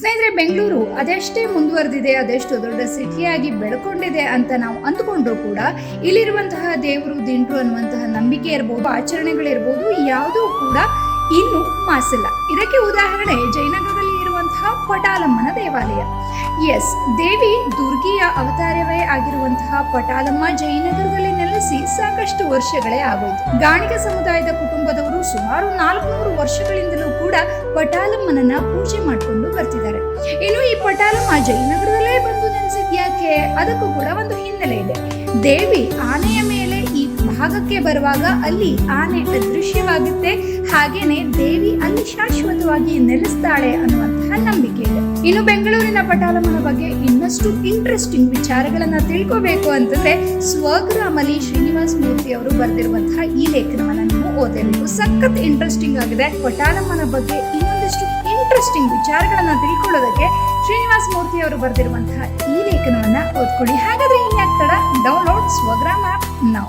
ಸ್ನೇಹಿತರೆ, ಬೆಂಗಳೂರು ಅದೆಷ್ಟೇ ಮುಂದುವರೆದಿದೆ, ಅದೆಷ್ಟು ದೊಡ್ಡ ಸಿಟಿಯಾಗಿ ಬೆಳ್ಕೊಂಡಿದೆ ಅಂತ ನಾವು ಅಂದುಕೊಂಡ್ರು ಕೂಡ ಇಲ್ಲಿರುವಂತಹ ದೇವರು ದಿಂಡ್ರು ಅನ್ನುವಂತಹ ನಂಬಿಕೆ ಇರ್ಬೋದು, ಆಚರಣೆಗಳಿರ್ಬೋದು, ಯಾವುದೂ ಕೂಡ ಇನ್ನೂ ಮಾಸಿಲ್ಲ. ಇದಕ್ಕೆ ಉದಾಹರಣೆ ಜಯನಗರದಲ್ಲಿ ಇರುವಂತಹ ಪಟಾಲಮ್ಮನ ದೇವಾಲಯ. ಎಸ್, ದೇವಿ ದುರ್ಗಿಯ ಅವತಾರವೇ ಆಗಿರುವಂತಹ ಪಟಾಲಮ್ಮ ಜಯನಗರದಲ್ಲಿ ನೆಲೆಸಿ ಸಾಕಷ್ಟು ವರ್ಷಗಳೇ ಆಗೋಯ್ತು. ಗಾಣಿಗ ಸಮುದಾಯದ ಕುಟುಂಬದವರು ಸುಮಾರು 400 ವರ್ಷಗಳಿಂದಲೂ ಕೂಡ ಪಟಾಲಮ್ಮನನ್ನ ಪೂಜೆ ಮಾಡಿಕೊಂಡು ಬರ್ತಿದ್ದಾರೆ. ಇನ್ನು ಈ ಪಟಾಲಮ್ಮ ಜಯನಗರದಲ್ಲೇ ಬಂದು ನೆಲೆಸಿದ್ಯಾಕೆ? ಅದಕ್ಕೂ ಕೂಡ ಒಂದು ಹಿನ್ನೆಲೆ ಇದೆ. ದೇವಿ ಆನೆಯ ಮೇಲೆ ಈ ಭಾಗಕ್ಕೆ ಬರುವಾಗ ಅಲ್ಲಿ ಆನೆ ಅದೃಶ್ಯವಾಗುತ್ತೆ, ಹಾಗೇನೆ ದೇವಿ ಅಲ್ಲಿ ಶಾಶ್ವತವಾಗಿ ನೆಲೆಸ್ತಾಳೆ ಅನ್ನುವಂತಹ ನಂಬಿಕೆ ಇದೆ. ಇನ್ನು ಬೆಂಗಳೂರಿನ ಪಟಾಲಮ್ಮನ ಬಗ್ಗೆ ಇನ್ನಷ್ಟು ಇಂಟ್ರೆಸ್ಟಿಂಗ್ ವಿಚಾರಗಳನ್ನ ತಿಳ್ಕೋಬೇಕು ಅಂತಂದ್ರೆ ಸ್ವಗ್ರಾಮಲ್ಲಿ ಶ್ರೀನಿವಾಸ ಮೂರ್ತಿ ಅವರು ಬರೆದಿರುವಂತಹ ಈ ಲೇಖನವನ್ನ ನೀವು ಓದಬೇಕು. ಸಖತ್ ಇಂಟ್ರೆಸ್ಟಿಂಗ್ ಆಗಿದೆ. ಪಟಾಲಮ್ಮನ ಬಗ್ಗೆ ಇನ್ನೊಂದಿಷ್ಟು ಇಂಟ್ರೆಸ್ಟಿಂಗ್ ವಿಚಾರಗಳನ್ನ ತಿಳ್ಕೊಳ್ಳೋದಕ್ಕೆ ಶ್ರೀನಿವಾಸ ಮೂರ್ತಿ ಅವರು ಬರೆದಿರುವಂತಹ ಈ ಲೇಖನವನ್ನ ಓದ್ಕೊಳ್ಳಿ. ಹಾಗಾದ್ರೆ ಇನ್ಯಾಕ್ ತಡ, ಡೌನ್ಲೋಡ್ ಸ್ವಗ್ರಾಮ ಆಪ್ ನೌ.